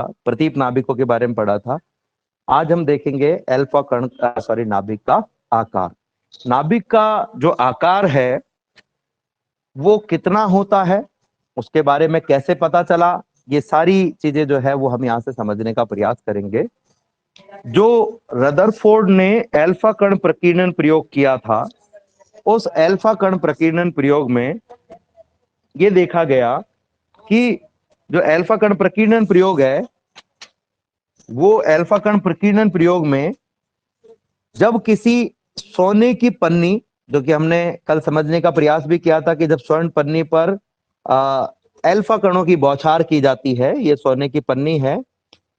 प्रतीप नाभिकों के बारे में पढ़ा था। आज हम देखेंगे अल्फा कण नाभिक का आकार। नाभिक का जो आकार है वो कितना होता है, उसके बारे में कैसे पता चला, ये सारी चीजें जो है वो हम यहाँ से समझने का प्रयास करेंगे। जो रदरफोर्ड ने अल्फा कण प्रकीर्णन प्रयोग किया था, उस अल्फा कण प्रकीर्णन प्रयोग में ये देखा गया कि जो अल्फा कण प्रकीर्णन प्रयोग है, वो अल्फा कण प्रकीर्णन प्रयोग में जब किसी सोने की पन्नी, जो कि हमने कल समझने का प्रयास भी किया था कि जब स्वर्ण पन्नी पर अल्फा कणों की बौछार की जाती है, ये सोने की पन्नी है,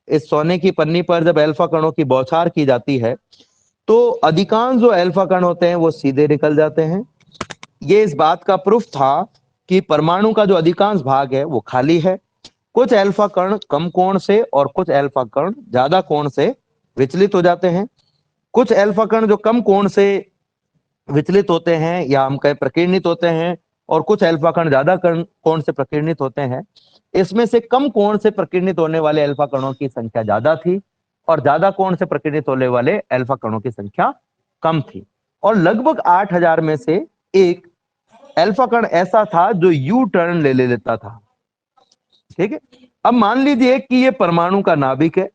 इस सोने की पन्नी पर जब अल्फा कणों की बौछार की जाती है तो अधिकांश जो अल्फा कण होते हैं वो सीधे निकल जाते हैं। ये इस बात का प्रूफ था कि परमाणु का जो अधिकांश भाग है वो खाली है। कुछ अल्फा कण कम कोण से और कुछ अल्फा कण ज्यादा कोण से विचलित हो जाते हैं। कुछ अल्फा कण जो कम कोण से विचलित होते हैं या हम कहें प्रकीर्णित होते हैं, और कुछ अल्फा कण ज्यादा कोण से प्रकीर्णित होते हैं। इसमें से कम कोण से प्रकीर्णित होने वाले अल्फा कणों की संख्या ज्यादा थी और ज्यादा कोण से प्रकीर्णित होने वाले अल्फा कणों की संख्या कम थी। और लगभग 8000 में से एक अल्फा कण ऐसा था जो यू टर्न ले लेता था। ठीक है, अब मान लीजिए कि ये परमाणु का नाभिक है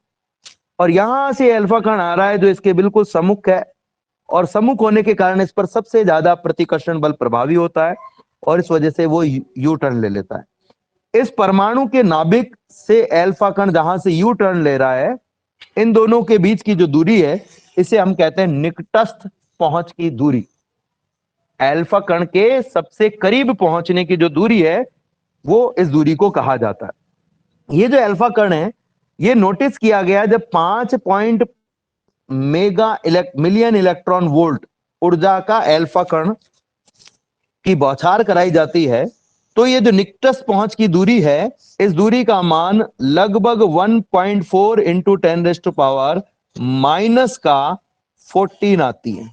और यहां से अल्फा कण आ रहा है जो इसके बिल्कुल सम्मुख है, और सम्मुख होने के कारण इस पर सबसे ज्यादा प्रतिकर्षण बल प्रभावी होता है और इस वजह से वो यू टर्न ले लेता है। इस परमाणु के नाभिक से अल्फा कण जहां से यू टर्न ले रहा है, इन दोनों के बीच की जो दूरी है इसे हम कहते हैं निकटस्थ पहुंच की दूरी। अल्फा कण के सबसे करीब पहुंचने की जो दूरी है वो इस दूरी को कहा जाता है। ये जो अल्फा कण है ये नोटिस किया गया जब 5 मिलियन इलेक्ट्रॉन वोल्ट ऊर्जा का अल्फा कण की बौछार कराई जाती है, तो ये जो निकटस्थ पहुंच की दूरी है, इस दूरी का मान लगभग 1.4 इंटू 10⁻⁻14 आती है।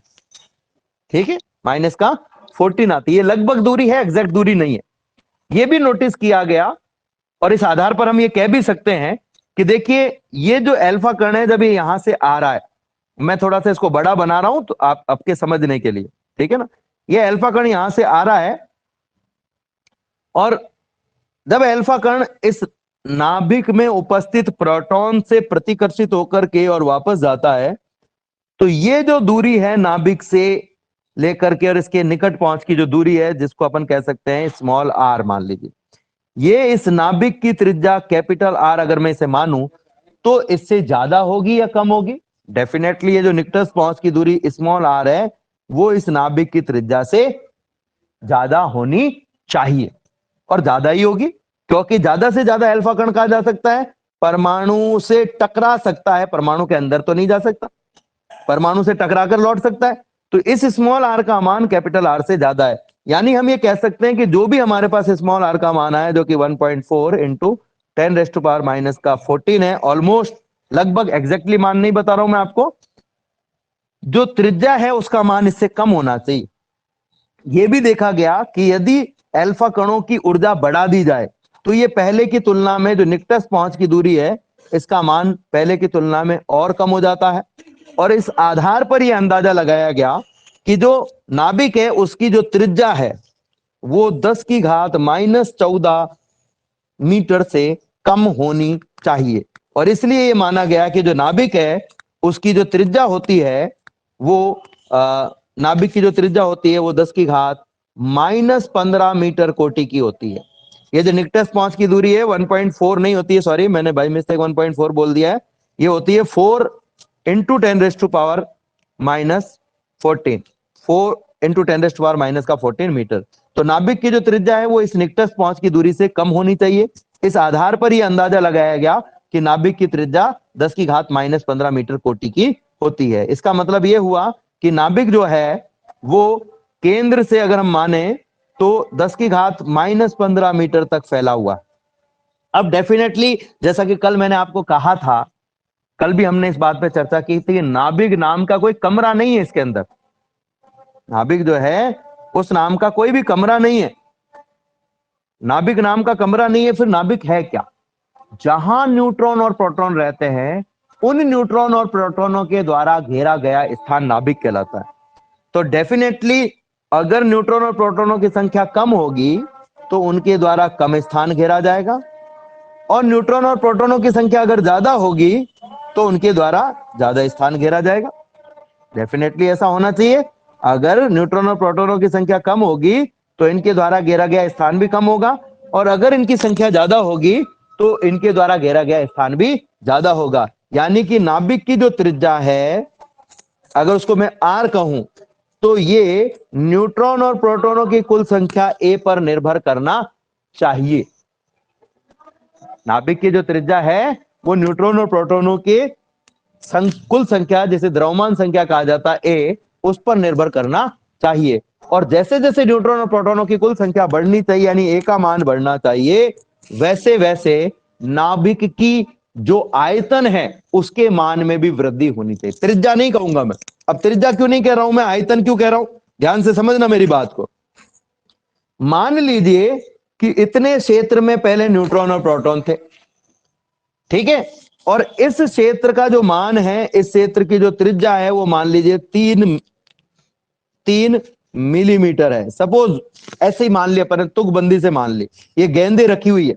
ठीक है, -14 आती है, लगभग दूरी है, एग्जैक्ट दूरी नहीं है। ये भी नोटिस किया गया और इस आधार पर हम ये कह भी सकते हैं कि देखिए ये जो अल्फा कण है जब ये यहां से आ रहा है, मैं थोड़ा सा इसको बड़ा बना रहा हूं तो आपके समझने के लिए, ठीक है ना, ये अल्फा कण यहां से आ रहा है और जब अल्फा कण इस नाभिक में उपस्थित प्रोटॉन से प्रतिकर्षित होकर के और वापस जाता है, तो ये जो दूरी है नाभिक से लेकर के और इसके निकट पहुंच की जो दूरी है, जिसको अपन कह सकते हैं स्मॉल आर मान लीजिए, ये इस नाभिक की त्रिज्या कैपिटल आर अगर मैं इसे मानूं तो इससे ज्यादा होगी या कम होगी? डेफिनेटली ये जो निकटस्थ पहुंच की दूरी स्मॉल आर है वो इस नाभिक की त्रिज्या से ज्यादा होनी चाहिए और ज्यादा ही होगी, क्योंकि ज्यादा से ज्यादा अल्फा कण कहा जा सकता है, परमाणु से टकरा सकता है, परमाणु के अंदर तो नहीं जा सकता, परमाणु से टकरा कर लौट सकता है। तो इस स्मॉल आर का मान कैपिटल आर से ज्यादा है। यानी हम ये कह सकते हैं कि जो भी हमारे पास स्मॉल आर का मान है जो कि 1.4 इंटू 10⁻⁻14 है, ऑलमोस्ट लगभग एग्जैक्टली मान नहीं बता रहा हूं मैं आपको, जो त्रिज्या है उसका मान इससे कम होना चाहिए। यह भी देखा गया कि यदि अल्फा कणों की ऊर्जा बढ़ा दी जाए तो ये पहले की तुलना में जो निकटस्थ पहुंच की दूरी है इसका मान पहले की तुलना में और कम हो जाता है। और इस आधार पर यह अंदाजा लगाया गया कि जो नाभिक है उसकी जो त्रिज्या है वो 10⁻⁻14 मीटर से कम होनी चाहिए। और इसलिए यह माना गया कि जो नाभिक है उसकी जो त्रिज्या होती है वो नाभिक की जो त्रिज्या होती है वो 10⁻⁻15 मीटर कोटि की होती है। ये जो निकटस्थ पहुंच की दूरी है 1.4 नहीं होती है, सॉरी मैंने बाय मिस्टेक 1.4 बोल दिया है, ये होती है 4 इंटू 10⁻⁻14 4 इंटू 10⁻⁻14 मीटर। तो नाभिक की जो त्रिज्या है वो इस निकटस्थ पहुंच की दूरी से कम होनी चाहिए। इस आधार पर यह अंदाजा लगाया गया कि नाभिक की त्रिज्या 10⁻⁻15 मीटर कोटि की होती है। इसका मतलब यह हुआ कि नाभिक जो है वो केंद्र से अगर हम माने तो 10⁻⁻15 मीटर तक फैला हुआ। अब डेफिनेटली जैसा कि कल मैंने आपको कहा था, कल भी हमने इस बात पे चर्चा की थी, नाभिक नाम का कोई कमरा नहीं है इसके अंदर। नाभिक जो है उस नाम का कोई भी कमरा नहीं है। नाभिक नाम का कमरा नहीं है, फिर नाभिक है क्या? जहां न्यूट्रॉन और प्रोटॉन रहते हैं उन न्यूट्रॉन और प्रोटॉनों के द्वारा घेरा गया स्थान नाभिक कहलाता है। तो डेफिनेटली अगर न्यूट्रॉन और प्रोटॉनों की संख्या कम होगी तो उनके द्वारा कम स्थान घेरा जाएगा, और न्यूट्रॉन और प्रोटॉनों की संख्या अगर ज्यादा होगी तो उनके द्वारा ज्यादा स्थान घेरा जाएगा। डेफिनेटली ऐसा होना चाहिए। अगर न्यूट्रॉन और प्रोटॉनों की संख्या कम होगी तो इनके द्वारा घेरा गया स्थान भी कम होगा, और अगर इनकी संख्या ज्यादा होगी तो इनके द्वारा घेरा गया स्थान भी ज्यादा होगा। यानी कि नाभिक की जो त्रिज्या है, अगर उसको मैं आर कहूं, तो ये न्यूट्रॉन और प्रोटॉनों की कुल संख्या ए पर निर्भर करना चाहिए। नाभिक की जो त्रिज्या है वो न्यूट्रॉन और प्रोटॉनों के कुल संख्या, जिसे द्रव्यमान संख्या कहा जाता है ए, उस पर निर्भर करना चाहिए। और जैसे जैसे न्यूट्रॉन और प्रोटॉनों की कुल संख्या बढ़नी चाहिए, यानी ए का मान बढ़ना चाहिए, वैसे वैसे नाभिक की जो आयतन है उसके मान में भी वृद्धि होनी चाहिए। त्रिज्या नहीं कहूंगा मैं, अब त्रिज्या क्यों नहीं कह रहा हूं मैं, आयतन क्यों कह रहा हूं, ध्यान से समझना मेरी बात को। मान लीजिए कि इतने क्षेत्र में पहले न्यूट्रॉन और प्रोटॉन थे, ठीक है, और इस क्षेत्र का जो मान है, इस क्षेत्र की जो त्रिज्या है वो मान लीजिए 3 मिलीमीटर है। सपोज ऐसे ही मान लिया, पर तुकबंदी से मान ली, ये गेंदे रखी हुई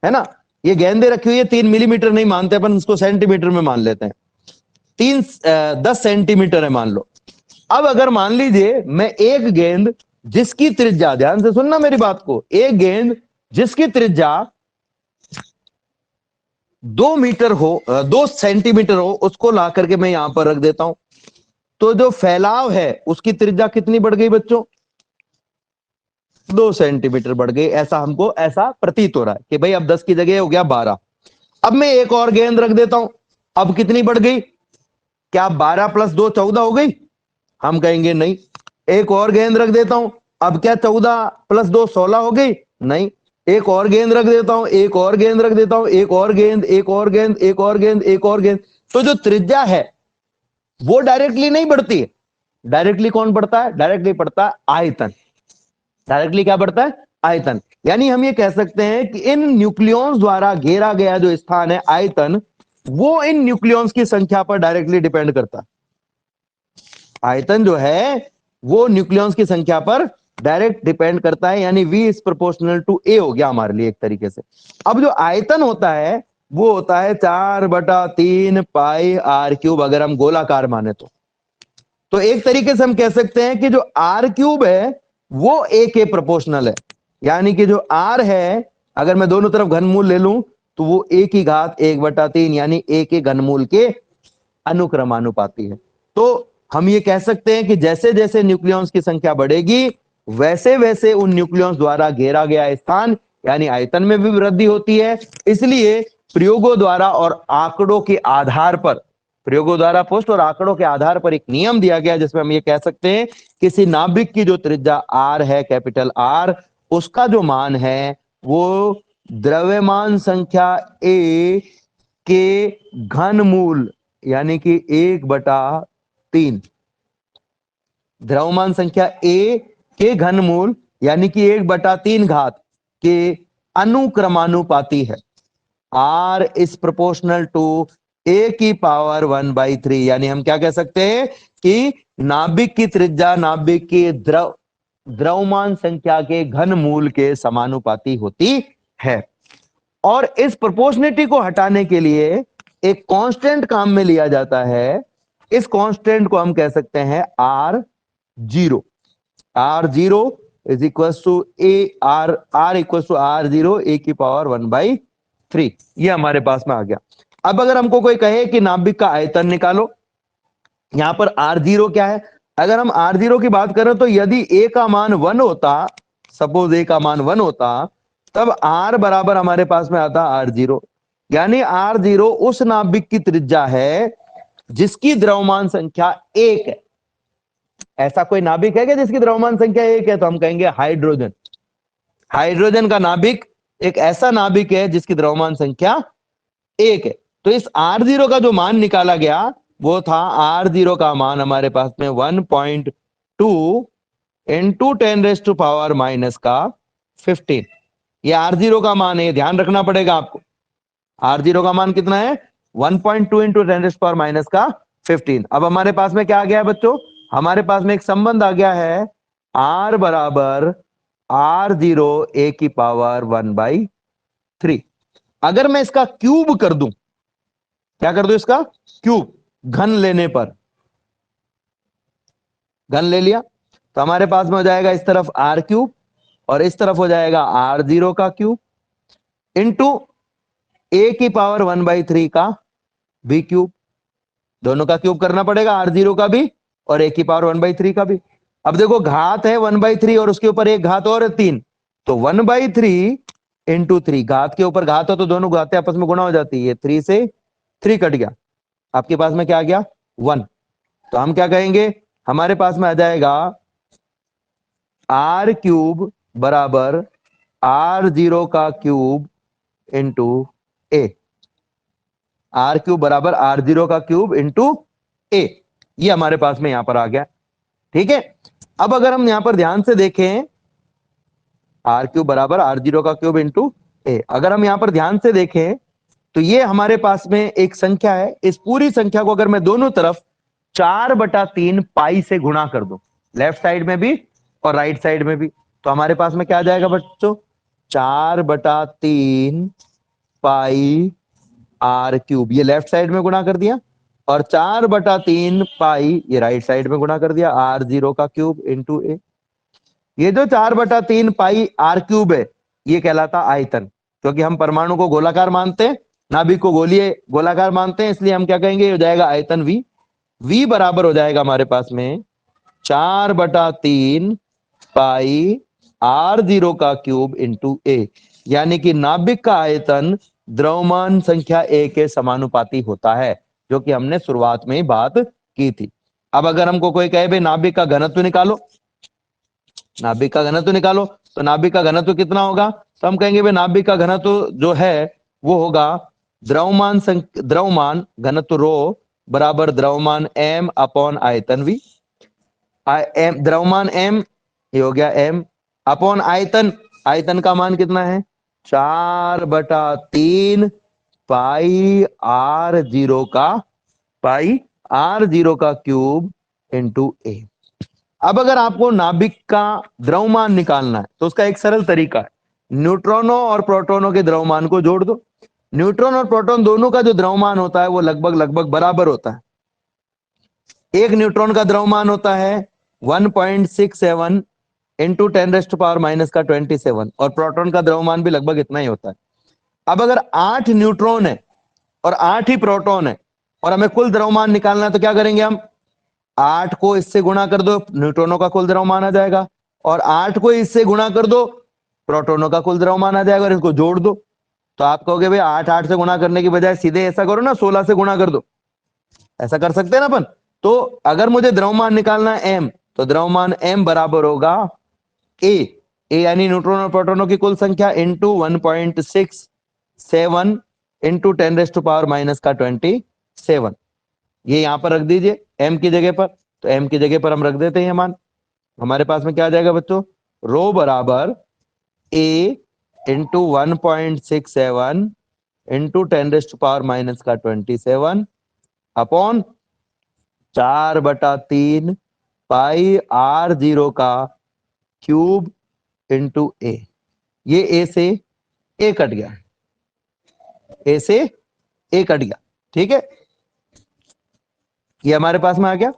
है ना, ये गेंदे रखी हुई है, 3 मिलीमीटर नहीं मानते अपन, उसको सेंटीमीटर में मान लेते हैं। 10 सेंटीमीटर है मान लो। अब अगर मान लीजिए मैं एक गेंद जिसकी त्रिज्या, ध्यान से सुनना मेरी बात को, एक गेंद जिसकी त्रिज्या 2 मीटर हो, 2 सेंटीमीटर हो, उसको ला करके मैं यहां पर रख देता हूं, तो जो फैलाव है उसकी त्रिज्या कितनी बढ़ गई बच्चों, 2 सेंटीमीटर बढ़ गई। ऐसा हमको ऐसा प्रतीत हो रहा है कि भाई अब 10 की जगह हो गया 12। अब मैं एक और गेंद रख देता हूं, अब कितनी बढ़ गई, क्या 12 प्लस 2 14 हो गई, हम कहेंगे नहीं। एक और गेंद रख देता हूं, अब क्या 14 प्लस 2 16 हो गई, नहीं। एक और गेंद रख देता हूं, एक और गेंद रख देता हूं, एक और गेंद, एक और गेंद, एक और गेंद, एक और गेंद, तो जो त्रिज्या है वो डायरेक्टली नहीं बढ़ती है। डायरेक्टली कौन बढ़ता है, डायरेक्टली बढ़ता है आयतन। डायरेक्टली क्या बढ़ता है, आयतन। यानी हम ये कह सकते हैं कि इन न्यूक्लियॉन्स द्वारा घेरा गया जो स्थान है आयतन, वो इन न्यूक्लियॉन्स की संख्या पर डायरेक्टली डिपेंड करता है। आयतन जो है वो न्यूक्लियॉन्स की संख्या पर डायरेक्ट डिपेंड करता है, यानी V is proportional to A हो गया हमारे लिए एक तरीके से। अब जो आयतन होता है वो होता है 4/3 पाई आर क्यूब, अगर हम गोलाकार माने तो एक तरीके से हम कह सकते हैं कि जो आर क्यूब है वो A के प्रोपोर्शनल है। यानी कि जो R है, अगर मैं दोनों तरफ घनमूल ले लूं तो वो A की घात 1/3 यानी A के घनमूल के अनुक्रमानुपाती है। तो हम ये कह सकते हैं कि जैसे जैसे न्यूक्लियॉन्स की संख्या बढ़ेगी वैसे वैसे उन न्यूक्लियॉन्स द्वारा घेरा गया स्थान यानी आयतन में भी वृद्धि होती है। इसलिए प्रयोगों द्वारा और आंकड़ों के आधार पर, प्रयोगों द्वारा पुष्ट और आंकड़ों के आधार पर एक नियम दिया गया जिसमें हम ये कह सकते हैं किसी नाभिक की जो त्रिज्या आर है, कैपिटल आर, उसका जो मान है वो द्रव्यमान संख्या ए के घनमूल यानी कि 1/3, द्रव्यमान संख्या ए के घनमूल यानी कि 1/3 घात के अनुक्रमानुपाती है। आर इज प्रोपोर्शनल टू ए की पावर 1/3, यानी हम क्या कह सकते हैं कि नाभिक की त्रिज्या नाभिक की द्रव्यमान संख्या के घनमूल के समानुपाती होती है। और इस प्रोपोर्शनिटी को हटाने के लिए एक कांस्टेंट काम में लिया जाता है। इस कांस्टेंट को हम कह सकते हैं R0। R0 is equal to R equal to R0 A की पावर 1/3। ये हमारे पास में आ गया। अब अगर हमको कोई कहे कि नाभिक का आयतन निकालो, यहां पर R0 क्या है, अगर हम R0 की बात करें तो यदि A का मान 1 होता, सपोज A का मान 1 होता, तब R बराबर हमारे पास में आता R0, यानी R0 उस नाभिक की त्रिज्या है जिसकी द्रव्यमान संख्या 1 है। ऐसा कोई नाभिक है कि जिसकी द्रव्यमान संख्या 1 है, तो हम कहेंगे हाइड्रोजन। हाइड्रोजन का नाभिक एक ऐसा नाभिक है जिसकी द्रव्यमान संख्या 1 है। तो इस R0 का जो मान निकाला गया वो था, R0 का मान हमारे पास में 1.2 इंटू 10⁻⁻⁻15। ये R0 का मान है, ध्यान रखना पड़ेगा आपको। R0 का मान कितना है 1.2 इंटू 10⁻⁻15। अब हमारे पास में क्या आ गया है बच्चों, हमारे पास में एक संबंध आ गया है R बराबर R0 a की पावर 1/3। अगर मैं इसका क्यूब कर दूं, क्या कर दूं इसका क्यूब, घन लेने पर, घन ले लिया तो हमारे पास में हो जाएगा इस तरफ R³ और इस तरफ हो जाएगा R0 का क्यूब इंटू a की पावर 1/3 का भी क्यूब। दोनों का क्यूब करना पड़ेगा, R0 का भी और a की पावर 1/3 का भी। अब देखो घात है 1/3 और उसके ऊपर एक घात और है 3, तो 1/3 इंटू 3, घात के ऊपर घात हो तो दोनों घातें आपस में गुणा हो जाती है, 3 से 3 कट गया, आपके पास में क्या आ गया 1। तो हम क्या कहेंगे, हमारे पास में आ जाएगा R³ बराबर R0 का क्यूब इंटू a। R³ बराबर R0 का क्यूब इंटू a, ये हमारे पास में यहां पर आ गया। ठीक है, अब अगर हम यहां पर ध्यान से देखें R³ बराबर R0 का क्यूब इंटू a, अगर हम यहां पर ध्यान से देखें तो ये हमारे पास में एक संख्या है, इस पूरी संख्या को अगर मैं दोनों तरफ 4/3 पाई से गुणा कर दूं, लेफ्ट साइड में भी और राइट साइड में भी, तो हमारे पास में क्या आ जाएगा बच्चों 4/3 पाई R³, ये लेफ्ट साइड में गुणा कर दिया, और 4/3 पाई ये राइट साइड में गुणा कर दिया R0 का क्यूब इंटू a। ये जो 4/3 पाई R³ है ये कहलाता आयतन, क्योंकि हम परमाणु को गोलाकार मानते हैं, नाभिक को गोलीय गोलाकार मानते हैं, इसलिए हम क्या कहेंगे, हो जाएगा आयतन V। V बराबर हो जाएगा हमारे पास में 4/3 पाई R0 का क्यूब इंटू a, यानी कि नाभिक का आयतन द्रव्यमान संख्या a के समानुपाती होता है, जो कि हमने शुरुआत में ही बात की थी। अब अगर हमको कोई कहे भाई नाभिक का घनत्व निकालो, नाभिक का घनत्व निकालो, तो नाभिक का घनत्व कितना होगा, तो हम कहेंगे भाई नाभिक का घनत्व जो है वो होगा द्रव्यमान घनत्व रो बराबर द्रव्यमान m अपॉन आयतन v। द्रव्यमान m ये हो गया m अपॉन आयतन, आयतन का मान कितना है 4/3 पाई R0 का क्यूब इंटू a। अब अगर आपको नाभिक का द्रव्यमान निकालना है तो उसका एक सरल तरीका है, न्यूट्रॉनों और प्रोटॉनों के द्रव्यमान को जोड़ दो। न्यूट्रॉन और प्रोटॉन दोनों का जो द्रव्यमान होता है वो लगभग बराबर होता है। एक न्यूट्रॉन का द्रव्यमान होता है 1.67 इंटू 10⁻⁻27 और प्रोटॉन का द्रव्यमान भी लगभग इतना ही होता है। अब अगर 8 न्यूट्रॉन है और 8 ही प्रोटॉन है और हमें कुल द्रव्यमान निकालना है तो क्या करेंगे, हम 8 को इससे गुणा कर दो, न्यूट्रॉनों का कुल द्रव्यमान आ जाएगा, और 8 को इससे गुणा कर दो, प्रोटॉनों का कुल द्रव्यमान आ जाएगा, और इसको जोड़ दो। तो आप कहोगे भाई 8 से गुणा करने की बजाय सीधे ऐसा करो ना 16 से गुणा कर दो, ऐसा कर सकते हैं ना अपन। तो अगर मुझे द्रव्यमान निकालना है m, तो द्रव्यमान m बराबर होगा a यानी न्यूट्रॉन और प्रोटॉनों की कुल संख्या इंटू 1.67 इंटू 10⁻⁻27, ये यहां पर रख दीजिए m की जगह पर, तो m की जगह पर हम रख देते हैं मान। हमारे पास में क्या आ जाएगा बच्चों, रो बराबर a into 1.67 into 10⁻⁻27 upon 4/3 pi R0 का क्यूब इंटू a। ये a से a कट गया, a से a कट गया, ठीक है, ये हमारे पास में आ गया।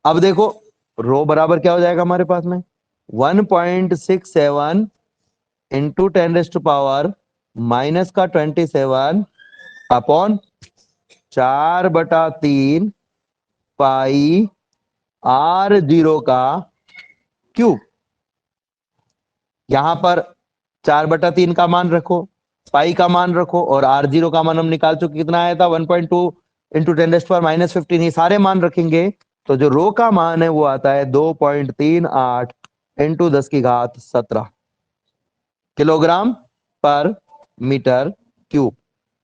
अब देखो रो बराबर क्या हो जाएगा हमारे पास में 1.67 इंटू 10⁻⁻27 अपॉन 4/3 पाई R0 का क्यूब। यहां पर 4/3 का मान रखो, पाई का मान रखो, और R0 का मान हम निकाल चुके, कितना आया था 1.2 इंटू 10⁻⁻15, ये सारे मान रखेंगे तो जो रो का मान है वो आता है 2.38 इंटू 10⁻17 किलोग्राम पर मीटर क्यूब।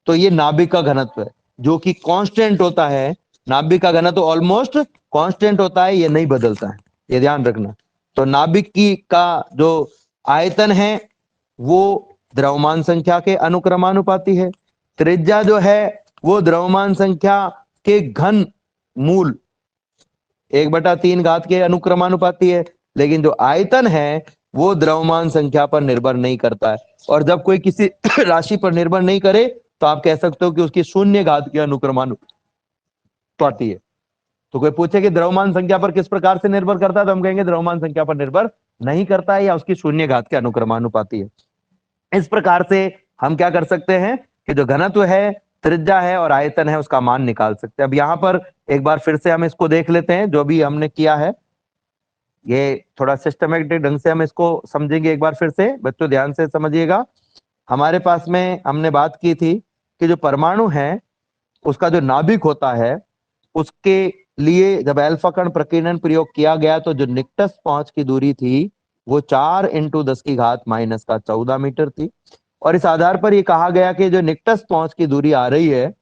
तो ये नाभिक का घनत्व है जो कि कांस्टेंट होता है, नाभिक का घनत्व ऑलमोस्ट कांस्टेंट होता है, ये नहीं बदलता है, ये ध्यान रखना। तो नाभिक की का जो आयतन है वो द्रव्यमान संख्या के अनुक्रमानुपाती है, त्रिज्या जो है वो द्रव्यमान संख्या के घन मूल 1/3 घात के अनुक्रमानुपाती है, लेकिन जो आयतन है वो द्रव्यमान संख्या पर निर्भर नहीं करता है। और जब कोई किसी राशि पर निर्भर नहीं करे तो आप कह सकते हो कि उसकी शून्य घात के अनुक्रमानुपाती है। तो कोई पूछे कि द्रव्यमान संख्या पर किस प्रकार से निर्भर करता है, तो हम कहेंगे द्रव्यमान संख्या पर निर्भर नहीं करता है या उसकी शून्य घात के अनुक्रमानुपाती है। इस प्रकार से हम क्या कर सकते हैं कि जो घनत्व है, त्रिज्या है और आयतन है उसका मान निकाल सकते हैं। अब यहाँ पर एक बार फिर से हम इसको देख लेते हैं, जो भी हमने किया है ये थोड़ा सिस्टमेटिक ढंग से हम इसको समझेंगे। एक बार फिर से बच्चों ध्यान से समझिएगा। हमारे पास में हमने बात की थी कि जो परमाणु है उसका जो नाभिक होता है उसके लिए जब अल्फा कण प्रकीर्णन प्रयोग किया गया तो जो निकटस्थ पहुंच की दूरी थी वो 4 × 10⁻⁻14 मीटर थी। और इस आधार पर ये कहा गया कि जो निकटस्थ पहुंच की दूरी आ रही है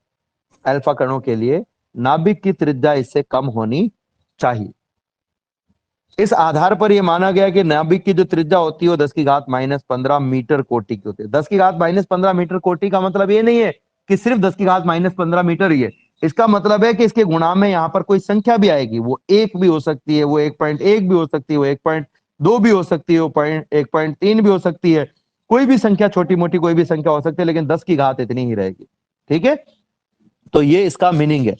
अल्फा कणों के लिए, नाभिक की त्रिज्या इससे कम होनी चाहिए। इस आधार पर यह माना गया कि नाभिक की जो त्रिज्या होती है वो 10⁻15 मीटर कोटि की होती है। 10⁻15 मीटर कोटि का मतलब ये नहीं है कि सिर्फ 10⁻15 मीटर ही है। इसका मतलब है कि इसके गुणा में यहाँ पर कोई संख्या भी आएगी, वो 1 भी हो सकती है, वो 1.1 भी हो सकती है, वो 1.2 भी हो सकती है, वो 1.3 भी हो सकती है। कोई भी संख्या, छोटी मोटी कोई भी संख्या हो सकती है, लेकिन 10 की घात इतनी ही रहेगी। ठीक है, तो ये इसका मीनिंग है।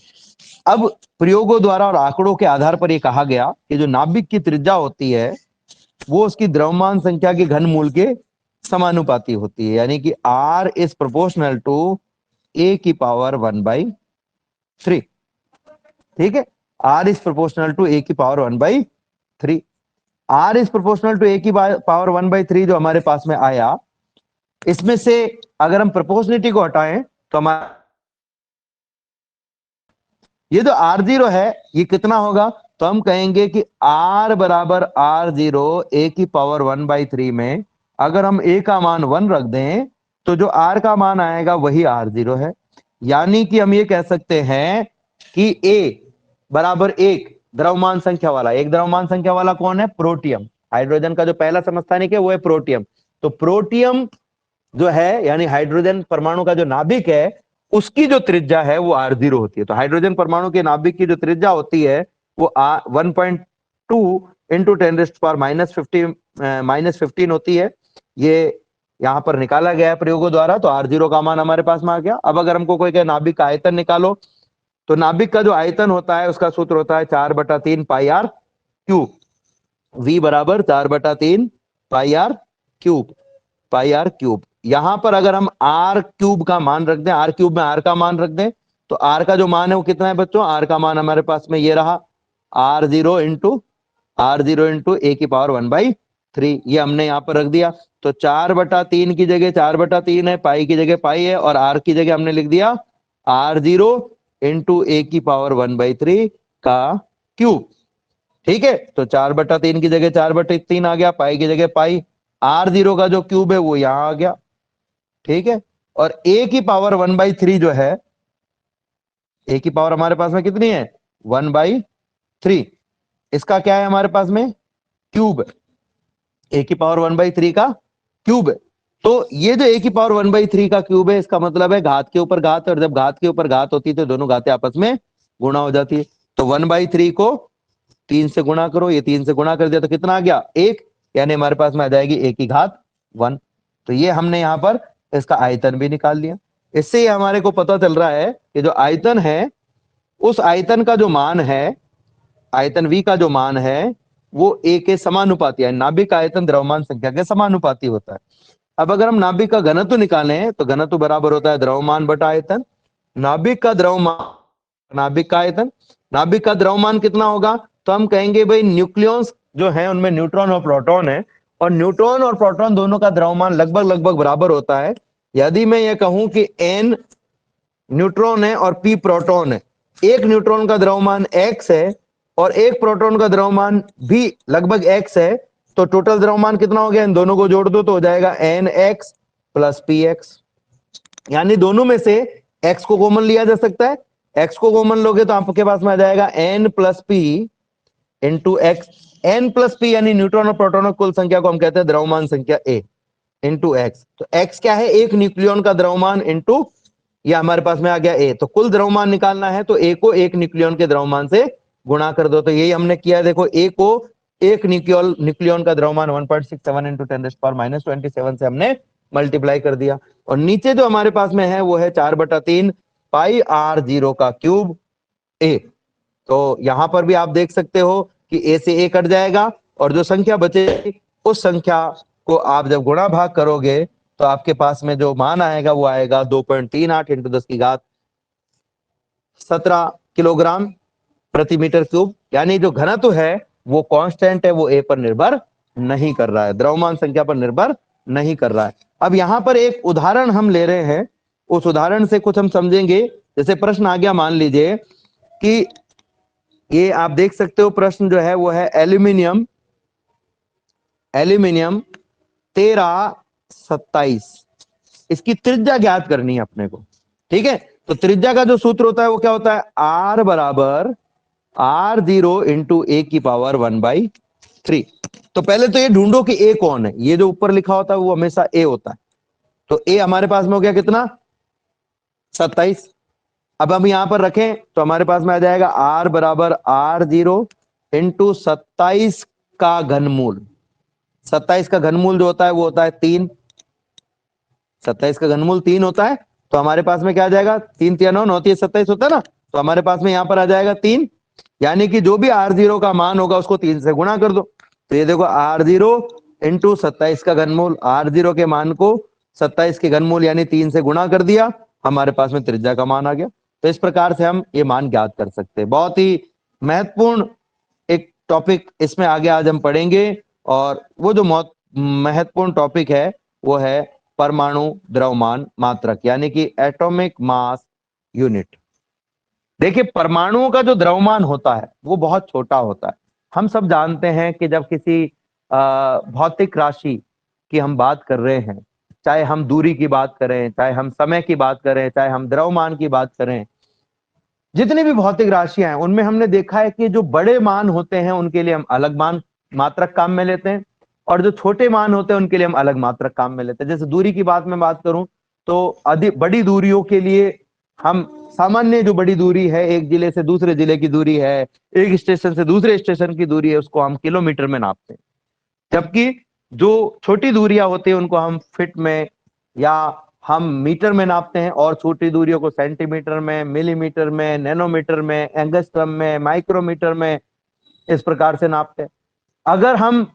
अब प्रयोगों द्वारा और आंकड़ों के आधार पर यह कहा गया कि जो नाभिक की त्रिज्या होती है वो उसकी द्रव्यमान संख्या के घनमूल के समानुपाती होती है, यानी कि R is proportional to A⁻1/3। ठीक है, R is proportional to A⁻1/3। R is proportional to A⁻1/3 जो हमारे पास में आया, इसमें से अगर हम प्रोपोर्शनलिटी को हटाएं तो हमारा ये जो R0 है ये कितना होगा, तो हम कहेंगे कि R बराबर R0 A⁻1/3 में अगर हम A का मान 1 रख दें तो जो R का मान आएगा वही R0 है। यानी कि हम ये कह सकते हैं कि A बराबर 1 द्रव्यमान संख्या वाला, एक द्रव्यमान संख्या वाला कौन है, प्रोटियम। हाइड्रोजन का जो पहला समस्थानिक है वो है प्रोटियम। तो प्रोटियम जो है यानी हाइड्रोजन परमाणु का जो नाभिक है उसकी जो त्रिज्या है वो R0 होती है। तो हाइड्रोजन परमाणु के नाभिक की जो त्रिज्या होती है वो 1.2 × 10⁻⁻15 होती है। ये यहां पर निकाला गया है प्रयोगों द्वारा, तो R0 का मान हमारे पास में आ गया। अब अगर हमको कोई कहे नाभिक का आयतन निकालो, तो नाभिक का जो आयतन होता है उसका सूत्र होता है 4/3 πr³। V बराबर 4/3 πr³। यहां पर अगर हम R³ का मान रख दें, R³ में R का मान रख दें, तो R का जो मान है वो कितना है बच्चों, R का मान हमारे पास में ये रहा R0 × A⁻1/3। ये हमने यहां पर रख दिया। तो 4/3 की जगह 4/3 है, पाई की जगह पाई है, और R की जगह हमने लिख दिया R0 × A⁻1/3 का क्यूब। ठीक है, तो 4/3 की जगह 4/3 आ गया, पाई की जगह पाई, R0 का जो क्यूब है वो यहां आ गया। ठीक है, और A⁻1/3 जो है, A की पावर हमारे पास में कितनी है 1/3, इसका क्या है हमारे पास में क्यूब, A⁻1/3 का क्यूब है। तो ये जो A⁻1/3 का क्यूब है इसका मतलब है घात के ऊपर घात, और जब घात के ऊपर घात होती है तो दोनों घातें आपस में गुणा हो जाती है। तो 1/3 को 3 से गुणा करो, ये 3 से गुणा कर दिया तो कितना आ गया 1, यानी हमारे पास में आ जाएगी A⁻1। तो ये हमने यहां पर इसका आयतन भी निकाल लिया। इससे ही हमारे को पता चल रहा है कि जो आयतन है उस आयतन का जो मान है, आयतन V का जो मान है वो A के समानुपाती है। नाभिक का आयतन द्रव्यमान संख्या के समानुपाती होता है। अब अगर हम नाभिक का घनत्व निकालें तो घनत्व बराबर होता है द्रव्यमान बटा आयतन। नाभिक का द्रव्यमान, नाभिक का आयतन, नाभिक का द्रव्यमान कितना होगा, तो हम कहेंगे भाई न्यूक्लियॉन्स जो है उनमें न्यूट्रॉन और प्रोटॉन है, और न्यूट्रॉन और प्रोटॉन दोनों का द्रव्यमान लगभग बराबर होता है। यदि मैं ये कहूं कि n न्यूट्रॉन है और p प्रोटॉन है, एक न्यूट्रॉन का द्रव्यमान x है और एक प्रोटॉन का द्रव्यमान भी लगभग x है, तो टोटल द्रव्यमान कितना हो गया, इन दोनों को जोड़ दो तो हो जाएगा nx + px। यानी दोनों में से x को कॉमन लिया जा सकता है, x को कॉमन लोगे तो आपके पास में आ जाएगा n + p × x। n + p यानी न्यूट्रॉन और प्रोटॉन की कुल संख्या को हम कहते हैं द्रव्यमान संख्या A × x। तो x क्या है, एक न्यूक्लियॉन का द्रव्यमान इंटू ये हमारे पास में आ गया ए। तो कुल द्रव्यमान निकालना है तो ए को एक न्यूक्लियन के द्रव्यमान से गुणा कर दो। तो यही हमने किया। देखो ए को एक न्यूक्लियन का द्रव्यमान 1.67 इंटू 10⁻27 से हमने मल्टीप्लाई कर दिया। और नीचे जो हमारे पास में है वो है 4/3 पाई r0 का क्यूब ए। तो यहां पर भी आप देख सकते हो कि ए से ए कट जाएगा और जो संख्या बचेगी उस संख्या को आप जब गुणा भाग करोगे तो आपके पास में जो मान आएगा वो आएगा 2.38 इंटू 10⁻17 किलोग्राम प्रति मीटर क्यूब। यानी जो घनत्व है वो कांस्टेंट है, वो ए पर निर्भर नहीं कर रहा है, द्रव्यमान संख्या पर निर्भर नहीं कर रहा है। अब यहां पर एक उदाहरण हम ले रहे हैं, उस उदाहरण से कुछ हम समझेंगे। जैसे प्रश्न आ गया, मान लीजिए कि ये आप देख सकते हो प्रश्न जो है वो है एल्यूमिनियम 1327, इसकी त्रिज्या ज्ञात करनी है अपने को। ठीक है, तो त्रिज्या का जो सूत्र होता है वो क्या होता है, r बराबर r0 इंटू ए की पावर 1/3। तो पहले तो ये ढूंढो कि ए कौन है। ये जो ऊपर लिखा होता है वो हमेशा ए होता है। तो ए हमारे पास में हो गया कितना, 27। अब हम यहां पर रखें तो हमारे पास में आ जाएगा r बराबर r0 इंटू 27 का घनमूल। 27 का घनमूल जो होता है वो होता है 3। 27 का घनमूल 3 होता है। तो हमारे पास में क्या आ जाएगा, 3 3 9 9 3 27 होता है ना। तो हमारे पास में यहां पर आ जाएगा 3। यानी कि जो भी r0 का मान होगा उसको 3 से गुणा कर दो। तो ये देखो r0 इंटू 27 का घनमूल, r0 के मान को 27 के घनमूल यानी 3 से गुणा कर दिया, हमारे पास में त्रिज्या का मान आ गया। तो इस प्रकार से हम ये मान ज्ञात कर सकते हैं। बहुत ही महत्वपूर्ण एक टॉपिक इसमें आगे आज हम पढ़ेंगे। और वो जो महत्वपूर्ण टॉपिक है वो है परमाणु द्रव्यमान मात्रक, यानी कि एटॉमिक मास यूनिट। देखिए, परमाणुओं का जो द्रव्यमान होता है वो बहुत छोटा होता है। हम सब जानते हैं कि जब किसी भौतिक राशि की हम बात कर रहे हैं, चाहे हम दूरी की बात करें, चाहे हम समय की बात करें, चाहे हम द्रव्यमान की बात करें, जितनी भी भौतिक राशियां हैं उनमें हमने देखा है कि जो बड़े मान होते हैं उनके लिए हम अलग मान मात्रक काम में लेते हैं, और जो छोटे मान होते हैं उनके लिए हम अलग मात्रक काम में लेते हैं। जैसे दूरी की बात में बात करूं तो अधिक बड़ी दूरियों के लिए हम सामान्य जो बड़ी दूरी है, एक जिले से दूसरे जिले की दूरी है, एक स्टेशन से दूसरे स्टेशन की दूरी है, उसको हम किलोमीटर में नापते हैं। जबकि जो छोटी दूरियां होती है उनको हम फिट में या हम मीटर में नापते हैं, और छोटी दूरियों को सेंटीमीटर में, मिलीमीटर में, नैनोमीटर में, एंगस्ट्रम में, माइक्रोमीटर में, इस प्रकार से नापते हैं। अगर हम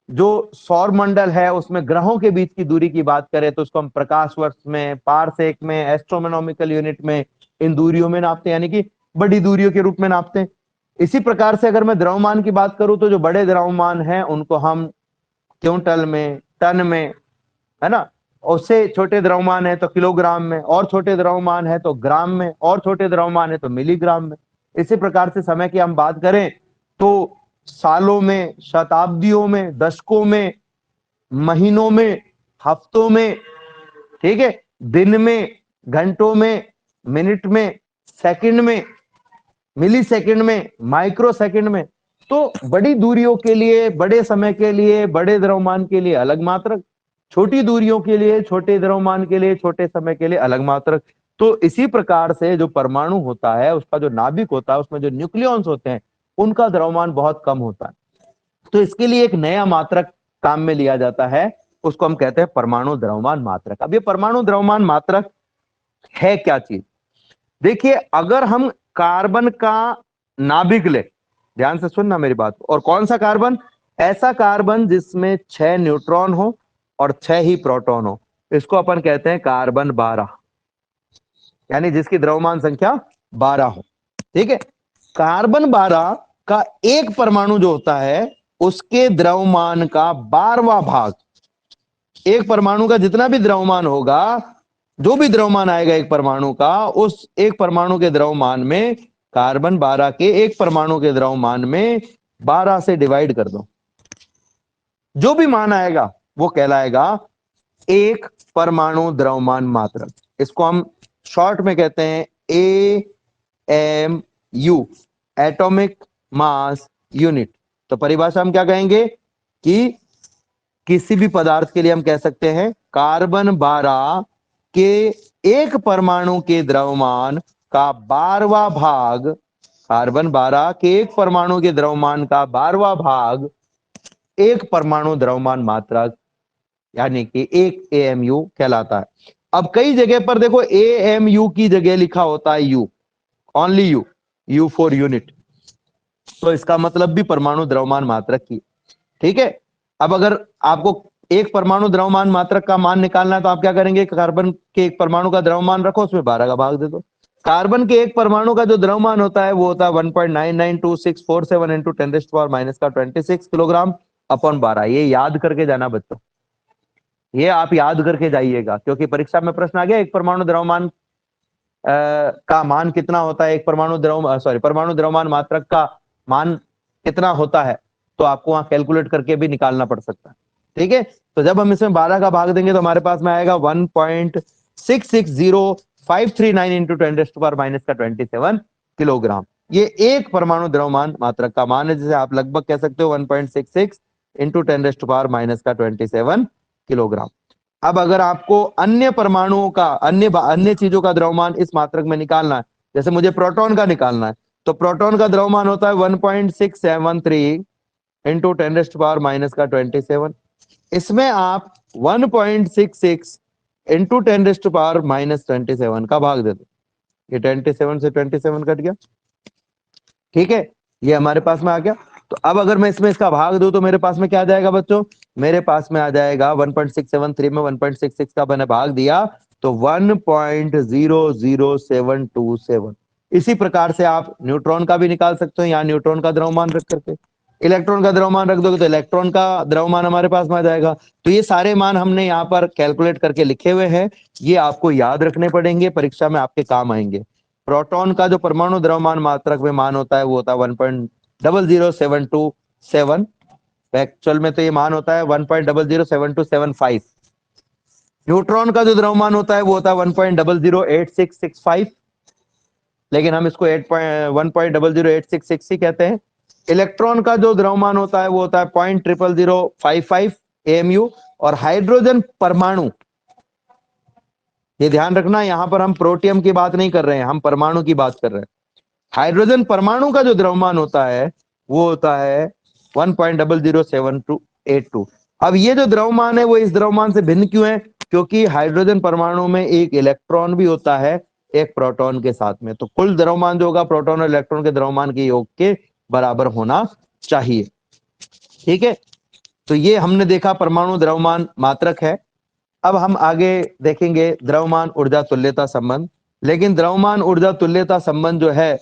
जो सौर मंडल है उसमें ग्रहों के बीच की दूरी की बात करें तो उसको हम प्रकाश वर्ष में, पारसेक में, एस्ट्रोनॉमिकल यूनिट में, इन दूरियों में नापते हैं, यानी कि बड़ी दूरियों के रूप में नापते हैं। इसी प्रकार से अगर मैं द्रव्यमान की बात करूं तो जो बड़े द्रव्यमान हैं उनको हम क्विंटल में, टन में, है ना। उससे छोटे द्रव्यमान है तो किलोग्राम में, और छोटे द्रव्यमान है तो ग्राम में, और छोटे द्रव्यमान है तो मिलीग्राम में। इसी प्रकार से समय की हम बात करें तो सालों में, शताब्दियों में, दशकों में, महीनों में, हफ्तों में, ठीक है, दिन में, घंटों में, मिनट में, सेकंड में, मिली सेकंड में, माइक्रो सेकंड में। तो बड़ी दूरियों के लिए, बड़े समय के लिए, बड़े द्रव्यमान के लिए अलग मात्रक, छोटी दूरियों के लिए, छोटे द्रव्यमान के लिए, छोटे समय के लिए अलग मात्रक। तो इसी प्रकार से जो परमाणु होता है, उसका जो नाभिक होता है, उसमें जो न्यूक्लियॉन्स होते हैं उनका द्रव्यमान बहुत कम होता है। तो इसके लिए एक नया मात्रक काम में लिया जाता है, उसको हम कहते हैं परमाणु द्रव्यमान मात्रक। अब ये परमाणु द्रव्यमान मात्रक है क्या चीज, देखिए, अगर हम कार्बन का नाभिक ले, ध्यान से सुनना मेरी बात, और कौन सा कार्बन, ऐसा कार्बन जिसमें 6 न्यूट्रॉन हो और 6 ही प्रोटॉन हो, इसको अपन कहते हैं कार्बन 12, यानी जिसकी द्रव्यमान संख्या 12 हो। ठीक है, कार्बन 12 का एक परमाणु जो होता है उसके द्रव्यमान का 12वां भाग, एक परमाणु का जितना भी द्रव्यमान होगा, जो भी द्रव्यमान आएगा एक परमाणु का, उस एक परमाणु के द्रव्यमान में कार्बन 12 के एक परमाणु के द्रव्यमान में 12 से डिवाइड कर दो, जो भी मान आएगा वो कहलाएगा एक परमाणु द्रव्यमान मात्रक। इसको हम शॉर्ट में कहते हैं AMU, एटॉमिक मास यूनिट। तो परिभाषा हम क्या कहेंगे कि किसी भी पदार्थ के लिए हम कह सकते हैं कार्बन 12 के एक परमाणु के द्रव्यमान का 12वां भाग, कार्बन 12 के एक परमाणु के द्रव्यमान का 12वां भाग एक परमाणु द्रव्यमान मात्रक यानी कि एक AMU कहलाता है। अब कई जगह पर देखो AMU की जगह लिखा होता है U, only U for unit, तो इसका मतलब भी परमाणु द्रव्यमान मात्रक की। ठीक है, अब अगर आपको एक परमाणु द्रव्यमान मात्रक का मान निकालना है तो आप क्या करेंगे, कार्बन के एक परमाणु का द्रव्यमान रखो, उसमें 12 का भाग दे दो। कार्बन के एक परमाणु का जो द्रव्यमान होता है वो होता है 1.992647 इंटू 10⁻⁻26 किलोग्राम अपॉन 12। ये याद करके जाना बच्चों, ये आप याद करके जाइएगा, क्योंकि परीक्षा में प्रश्न आ गया एक परमाणु द्रव्यमान का मान कितना होता है, एक परमाणु परमाणु द्रव्यमान मात्रक का मान कितना होता है, तो आपको वहां कैलकुलेट करके भी निकालना पड़ सकता है। ठीक है, तो जब हम इसमें 12 का भाग देंगे तो हमारे पास में आएगा 1.660539 इंटू 10⁻⁻27 किलोग्राम। ये एक परमाणु द्रव्यमान मात्रक का मान है, जिसे आप लगभग कह सकते हो 1.66 इंटू 10⁻⁻27 किलोग्राम। अब अगर आपको अन्य परमाणुओं का अन्य चीजों का द्रव्यमान इस मात्रक में निकालना है, जैसे मुझे प्रोटॉन का निकालना है, तो प्रोटॉन का द्रव्यमान होता है 1.673 इंटू 10⁻⁻27। इसमें आप 1.66 इंटू 10⁻⁻27 का भाग दे दो, ये 27 से 27 कट गया। ठीक है, ये हमारे पास में आ गया। तो अब अगर मैं इसमें इसका भाग दूं तो मेरे पास में क्या आ जाएगा बच्चों, मेरे पास में आ जाएगा 1.673 में 1.66 का मैंने भाग दिया तो 1.00727। इसी प्रकार से आप न्यूट्रॉन का भी निकाल सकते हो, यहाँ न्यूट्रॉन का द्रव्यमान रख करके। इलेक्ट्रॉन का द्रव्यमान रख दोगे तो इलेक्ट्रॉन का द्रव्यमान हमारे पास में आ जाएगा। तो ये सारे मान हमने यहाँ पर कैलकुलेट करके लिखे हुए हैं, ये आपको याद रखने पड़ेंगे, परीक्षा में आपके काम आएंगे। प्रोटॉन का जो परमाणु द्रव्यमान मात्रक में मान होता है वो होता है 1.00727। एक्चुअल में तो ये मान होता है 1.00725। न्यूट्रॉन का जो द्रव्यमान होता है वो होता है 1.00866 लेकिन हम इसको 1.00866 ही कहते हैं। इलेक्ट्रॉन का जो द्रव्यमान होता है वो होता है 0.00055 AMU। और हाइड्रोजन परमाणु, ये ध्यान रखना, यहां पर हम प्रोटियम की बात नहीं कर रहे हैं, हम परमाणु की बात कर रहे हैं। हाइड्रोजन परमाणु का जो द्रव्यमान होता है वो होता है 1.00782। अब ये जो द्रव्यमान है वो इस द्रव्यमान से भिन्न क्यों है, क्योंकि हाइड्रोजन परमाणु में एक इलेक्ट्रॉन भी होता है एक प्रोटॉन के साथ में, तो कुल द्रव्यमान जो होगा प्रोटॉन और इलेक्ट्रॉन के द्रव्यमान के योग के बराबर होना चाहिए। ठीक है, तो ये हमने देखा परमाणु द्रव्यमान मात्रक है। अब हम आगे देखेंगे द्रव्यमान ऊर्जा तुल्यता संबंध। लेकिन द्रव्यमान ऊर्जा तुल्यता संबंध जो है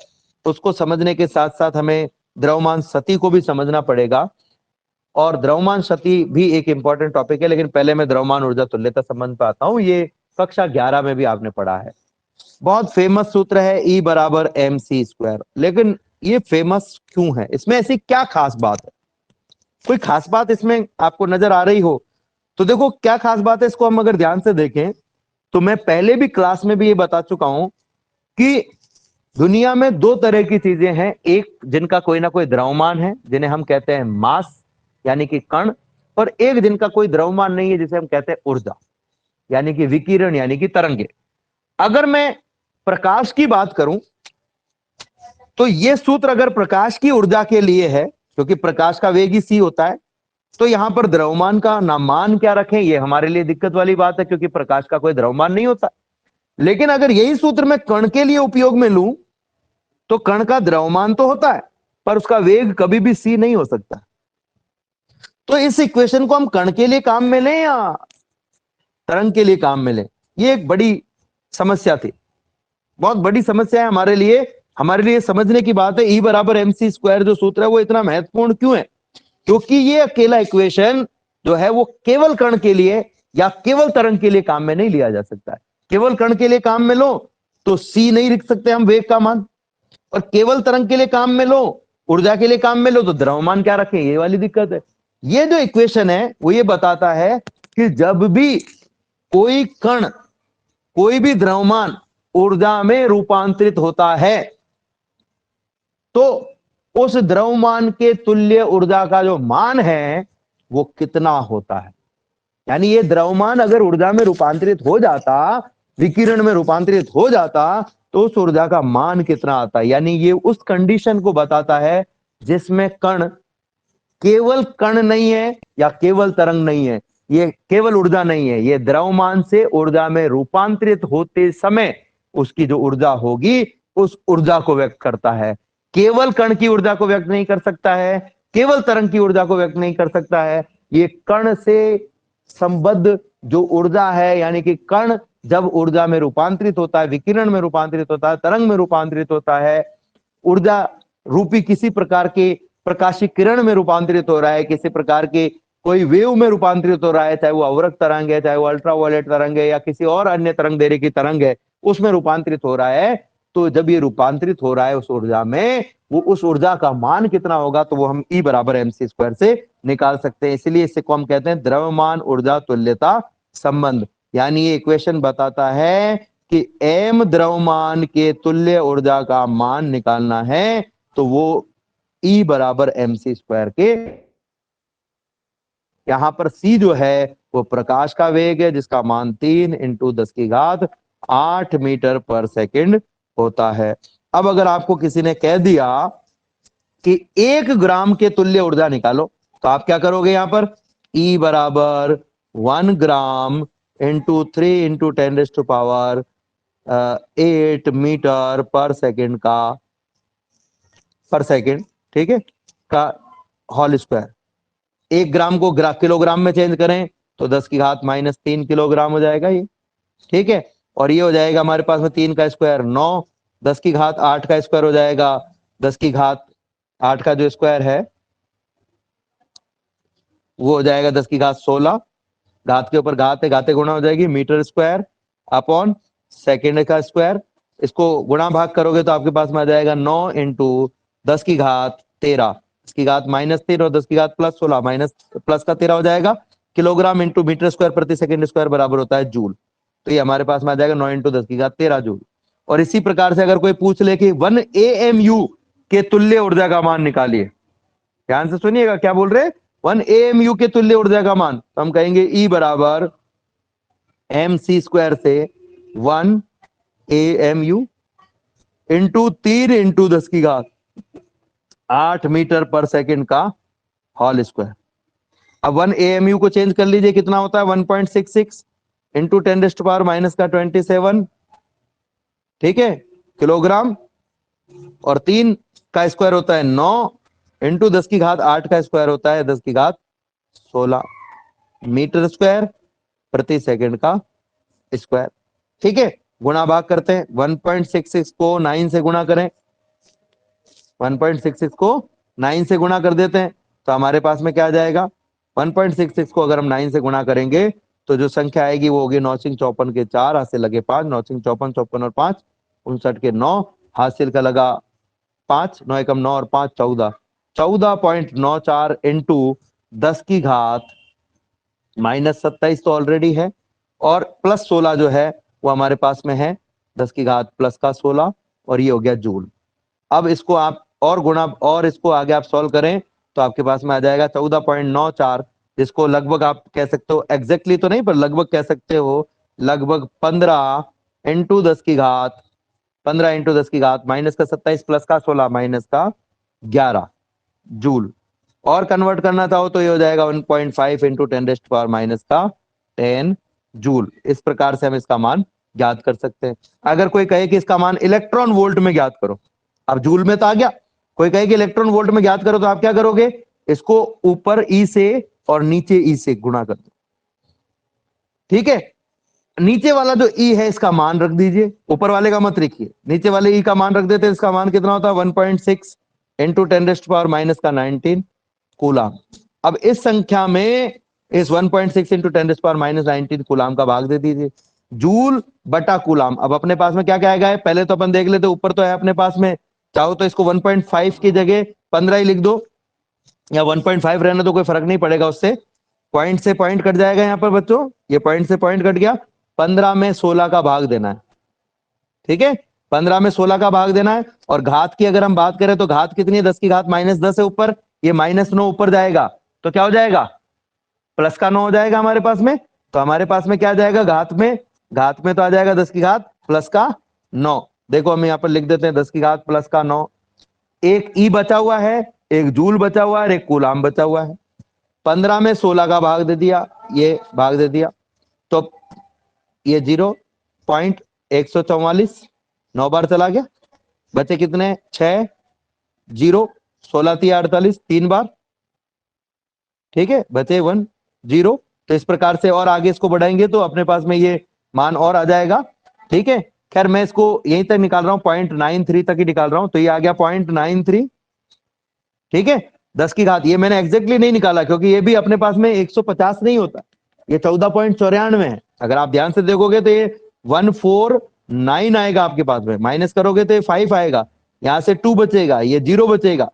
उसको समझने के साथ साथ हमें द्रव्यमान स्थिति को भी समझना पड़ेगा, और द्रव्यमान स्थिति भी एक इंपॉर्टेंट टॉपिक है। लेकिन पहले मैं द्रव्यमान ऊर्जा तुल्यता संबंध पे आता हूं, ये कक्षा 11 में भी आपने पढ़ा है, बहुत फेमस सूत्र है E बराबर mc²। लेकिन ये फेमस क्यों है, इसमें ऐसी क्या खास बात है, कोई खास बात इसमें आपको नजर आ रही हो तो देखो क्या खास बात है। इसको हम अगर ध्यान से देखें तो मैं पहले भी क्लास में भी ये बता चुका हूं कि दुनिया में दो तरह की चीजें हैं, एक जिनका कोई ना कोई द्रव्यमान है जिन्हें हम कहते हैं मास यानी कि कण, और एक जिनका कोई द्रव्यमान नहीं है जिसे हम कहते हैं ऊर्जा यानी कि विकिरण यानी कि तरंगे। अगर मैं प्रकाश की बात करूं तो यह सूत्र अगर प्रकाश की ऊर्जा के लिए है, क्योंकि प्रकाश का वेग ही c होता है, तो यहां पर द्रव्यमान का नाम मान क्या रखें ये हमारे लिए दिक्कत वाली बात है, क्योंकि प्रकाश का कोई द्रव्यमान नहीं होता। लेकिन अगर यही सूत्र मैं कण के लिए उपयोग में लूं तो कण का द्रव्यमान तो होता है पर उसका वेग कभी भी c नहीं हो सकता। तो इस इक्वेशन को हम कण के लिए काम में लें या तरंग के लिए काम में लें, ये एक बड़ी समस्या थी, बहुत बड़ी समस्या है हमारे लिए समझने की बात है। E बराबर mc² जो सूत्र है वो इतना महत्वपूर्ण क्यों है, क्योंकि ये अकेला इक्वेशन जो है वो केवल कण के लिए या केवल तरंग के लिए काम में नहीं लिया जा सकता है। केवल कण के लिए काम में लो तो c नहीं लिख सकते हम वेग का मान, और केवल तरंग के लिए काम में लो, ऊर्जा के लिए काम में लो तो द्रव्यमान क्या रखें, ये वाली दिक्कत है। ये जो इक्वेशन है वो ये बताता है कि जब भी कोई कण कोई भी द्रव्यमान ऊर्जा में रूपांतरित होता है तो उस द्रव्यमान के तुल्य ऊर्जा का जो मान है वो कितना होता है। यानी ये द्रव्यमान अगर ऊर्जा में रूपांतरित हो जाता विकिरण में रूपांतरित हो जाता तो उस ऊर्जा का मान कितना आता है। यानी ये उस कंडीशन को बताता है जिसमें कण केवल कण नहीं है या केवल तरंग नहीं है, ये केवल ऊर्जा नहीं है, ये द्रव्यमान से ऊर्जा में रूपांतरित होते समय उसकी जो ऊर्जा होगी उस ऊर्जा को व्यक्त करता है। केवल कण की ऊर्जा को व्यक्त नहीं कर सकता है, केवल तरंग की ऊर्जा को व्यक्त नहीं कर सकता है। ये कण से संबद्ध जो ऊर्जा है, यानी कि कण जब ऊर्जा में रूपांतरित होता है, विकिरण में रूपांतरित होता है, तरंग में रूपांतरित होता है, ऊर्जा रूपी किसी प्रकार के प्रकाशिक किरण में रूपांतरित हो रहा है, किसी प्रकार के कोई वेव में रूपांतरित हो रहा है, चाहे वो अवरक्त तरंग है, चाहे वो अल्ट्रावायलेट तरंग है, या किसी और अन्य तरंग दैर्ध्य की तरंग है, उसमें रूपांतरित हो रहा है। तो जब ये रूपांतरित हो रहा है उस ऊर्जा में, वो उस ऊर्जा का मान कितना होगा तो वो हम E बराबर mc स्क्वायर से निकाल सकते हैं। इसलिए इससे को हम कहते हैं द्रव्यमान ऊर्जा तुल्यता संबंध। यानी ये इक्वेशन बताता है कि m द्रव्यमान के तुल्य ऊर्जा का मान निकालना है तो वो E बराबर mc स्क्वायर के, यहां पर C जो है वो प्रकाश का वेग है जिसका मान 3 × 10⁸ मीटर पर सेकंड होता है। अब अगर आपको किसी ने कह दिया कि 1 ग्राम के तुल्य ऊर्जा निकालो तो आप क्या करोगे? यहां पर E बराबर 1 ग्राम इंटू 3 इंटू 10⁸ 8 मीटर पर सेकंड का, पर सेकंड, ठीक है, का होल स्क्वायर। 1 ग्राम को किलोग्राम में चेंज करें तो 10⁻³ किलोग्राम हो जाएगा ये, ठीक है। और ये हो जाएगा हमारे पास में 3 का स्क्वायर 9, 10⁸ का स्क्वायर हो जाएगा 10⁸ का जो स्क्वायर है वो हो जाएगा 10⁻16, घात के ऊपर घात है, घाते गुणा हो जाएगी, मीटर स्क्वायर अपॉन सेकंड का स्क्वायर। इसको गुणा भाग करोगे तो आपके पास में आ जाएगा 9 × 10⁻13, इसकी घात -3 और 10⁻+16 माइनस प्लस का 13 हो जाएगा, किलोग्राम इंटू मीटर स्क्वायर प्रति सेकंड स्क्वायर बराबर होता है जूल। तो ये हमारे पास में आ जाएगा 9 × 10⁻13 जूल। और इसी प्रकार से अगर कोई पूछ ले कि 1 AMU के तुल्य ऊर्जा का मान निकालिए, ध्यान से सुनिएगा क्या बोल रहे, 1 AMU के तुल्य ऊर्जा का मान, तो हम कहेंगे E बराबर mc स्क्वायर से 1 AMU इंटू 3 × 10⁸ मीटर पर सेकंड का होल स्क्वायर। अब 1 AMU को चेंज कर लीजिए, कितना होता है 1.66 इंटू 10⁻⁻27, ठीक है, किलोग्राम। और 3 का स्क्वायर होता है 9 इंटू 10⁸ का स्क्वायर होता है 10⁻16 मीटर स्क्वायर प्रति सेकंड का स्क्वायर, ठीक है। गुणा भाग करते हैं, 1.66 को 9 से गुणा करें, 1.66 को 9 से गुणा कर देते हैं तो हमारे पास में क्या आ जाएगा, 1.66 को अगर हम 9 से गुणा करेंगे तो जो संख्या आएगी वो होगी 9 × 54 के 4, हाथ से लगे 5, 9 × 54, 54 और 5 59 के 9, हासिल का लगा 5, 9 × 9 और 5 14, 14.94 इंटू 10⁻⁻27 तो ऑलरेडी है, और प्लस 16 जो है वो हमारे पास में है 10⁻+16, और ये हो गया जूल। अब इसको आप और गुणा और इसको आगे आप सॉल्व करें तो आपके पास में आ जाएगा 14.94, जिसको लगभग आप कह सकते हो, एग्जैक्टली तो नहीं पर लगभग कह सकते हो, लगभग 15 × 10⁻, माइनस का 27 प्लस का 16 माइनस का 11 जूल। और कन्वर्ट करना चाहो तो ये हो जाएगा 1.5 × 10⁻⁻10 जूल। इस प्रकार से हम इसका मान ज्ञात कर सकते हैं। अगर कोई कहे कि इसका मान इलेक्ट्रॉन वोल्ट में ज्ञात करो, अब जूल में तो आ गया, कोई कहे कि इलेक्ट्रॉन वोल्ट में ज्ञात करो तो आप क्या करोगे, इसको ऊपर E से और नीचे E से गुणा कर दो, ठीक है। नीचे वाला जो E है इसका मान रख दीजिए, ऊपर वाले का मत लिखिए, नीचे वाले E का मान रख देते हैं, इसका मान कितना होता है 1.6 × 10⁻⁻19 कूलाम। अब इस संख्या में इस 1.6 × 10⁻⁻19 कूलाम का भाग दे दीजिए, जूल बटा कूलाम। अब अपने पास में क्या क्या आएगा है, पहले तो अपन देख लेते, ऊपर तो है अपने पास में, चाहो तो इसको 1.5 की जगह 15 ही लिख दो, या 1.5 रहना तो कोई फर्क नहीं पड़ेगा, उससे पॉइंट से पॉइंट कट जाएगा यहाँ पर बच्चों, ये पॉइंट से पॉइंट कट गया, 15 में 16 का भाग देना है, ठीक है, 15 में 16 का भाग देना है। और घात की अगर हम बात करें तो घात कितनी है, 10⁻−10 है ऊपर, ये -9 ऊपर जाएगा तो क्या हो जाएगा, +9 हो जाएगा हमारे पास में। तो हमारे पास में क्या जाएगा, घात में घात में तो आ जाएगा 10 की घात प्लस का 9। देखो हम यहाँ पर लिख देते हैं 10 की घात प्लस का 9। एक ई बचा हुआ है, एक जूल बचा हुआ है, एक कूलाम बचा हुआ है। 15 में 16 का भाग दे दिया, ये भाग दे दिया, तो ये 0.144 9 बार चला गया। बचे कितने? 6 0 16 48 3 बार, ठीक है, बचे 1 0। तो इस प्रकार से और आगे इसको बढ़ाएंगे तो अपने पास में ये मान और आ जाएगा, ठीक है। खैर मैं इसको यहीं तक निकाल रहा हूं, 0.93 तक ही निकाल रहा हूं, तो ये आ गया 0.93, ठीक है। 10 की घात, ये मैंने एग्जैक्टली नहीं निकाला क्योंकि ये भी अपने पास में 150 नहीं होता, ये 14.94 है। अगर आप ध्यान से देखोगे तो ये 149 आएगा आपके पास में, माइनस करोगे तो ये 5 आएगा, यहां से 2 बचेगा, ये 0 बचेगा,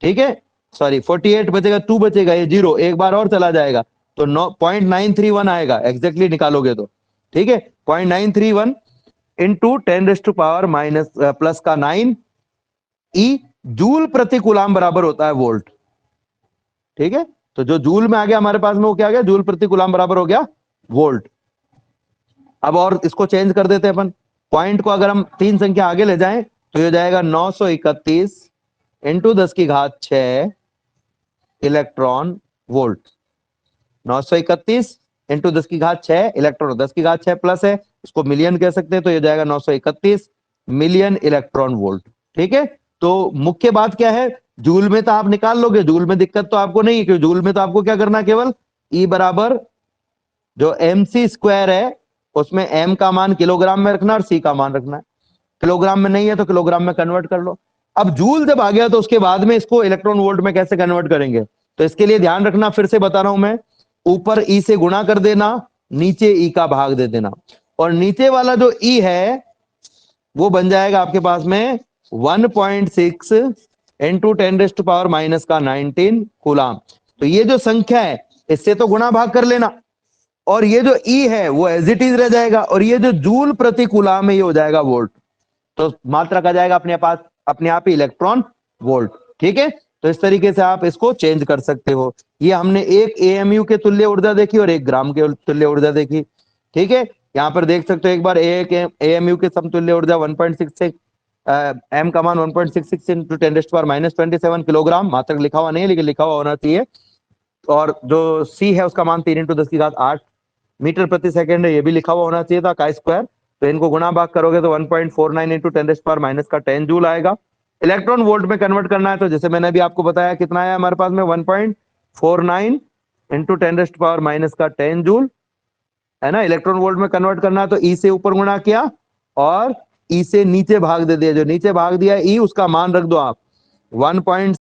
ठीक है, सॉरी 48 बचेगा, 2 बचेगा, ये 0 एक बार और चला जाएगा, तो 0.931 आएगा एग्जैक्टली निकालोगे तो, ठीक है। 0.931 इंटू 10 प्लस का 9 ई जूल प्रति कूलाम बराबर होता है वोल्ट, ठीक है। तो जो जूल में आ गया हमारे पास में वो क्या आ गया? जूल प्रति कूलाम बराबर हो गया वोल्ट। अब और इसको चेंज कर देते हैं अपन, पॉइंट को अगर हम 3 संख्या आगे ले जाएं तो ये हो जाएगा 931 इंटू 10 की घात 6 इलेक्ट्रॉन वोल्ट। 931 इंटू 10 की घात 6 इलेक्ट्रॉन, 10 की घात 6 प्लस है, इसको मिलियन कह सकते हैं, तो ये जाएगा 931 मिलियन इलेक्ट्रॉन वोल्ट, ठीक है। तो मुख्य बात क्या है, जूल में तो आप निकाल लोगे, जूल में दिक्कत तो आपको नहीं है, क्योंकि जूल में तो आपको क्या करना है, केवल ई बराबर जो mc स्क्वायर है उसमें m का मान किलोग्राम में रखना और c का मान रखना है। किलोग्राम में नहीं है तो किलोग्राम में कन्वर्ट कर लो। अब जूल जब आ गया तो उसके बाद में इसको इलेक्ट्रॉन वोल्ट में कैसे कन्वर्ट करेंगे, तो इसके लिए ध्यान रखना, फिर से बता रहा हूं मैं, ऊपर ई से गुणा कर देना, नीचे ई का भाग दे देना, और नीचे वाला जो ई है वो बन जाएगा आपके पास में 1.6 इंटू 10⁻⁻⁹ कूलाम। तो ये जो संख्या है इससे तो गुणा भाग कर लेना, और ये जो ई है वो एज इट इज रह जाएगा, और ये जो जूल प्रति कूलाम है ये हो जाएगा वोल्ट। तो मात्रक आ जाएगा अपने आप ही इलेक्ट्रॉन वोल्ट, ठीक है। तो इस तरीके से आप इसको चेंज कर सकते हो। ये हमने एक एएमयू के तुल्य ऊर्जा देखी और 1 ग्राम के तुल्य ऊर्जा देखी, ठीक है। यहाँ पर देख सकते हो एक बार एक एएमयू के समतुल्य ऊर्जा 1.66 एम का मान 1.66 इंटू 10⁻⁻27 किलोग्राम, मात्रक लिखा हुआ नहीं है लेकिन लिखा हुआ होना चाहिए, और जो सी है उसका मान 3 इंटू 10 की घात 8 मीटर प्रति सेकंड है, ये भी लिखा हुआ होना चाहिए था का स्क्वायर। तो इनको गुणा भाग करोगे तो 1.49 इंटू 10⁻⁻10 जूल आएगा। इलेक्ट्रॉन वोल्ट में कन्वर्ट करना है तो जैसे मैंने अभी आपको बताया कितना है हमारे पास में 1.49 इंटू 10⁻⁻10 जूल है ना। इलेक्ट्रॉन वोल्ट में कन्वर्ट करना है तो ई से ऊपर गुणा किया और ई से नीचे भाग दे दिया, जो नीचे भाग दिया ई उसका मान रख दो आप 1.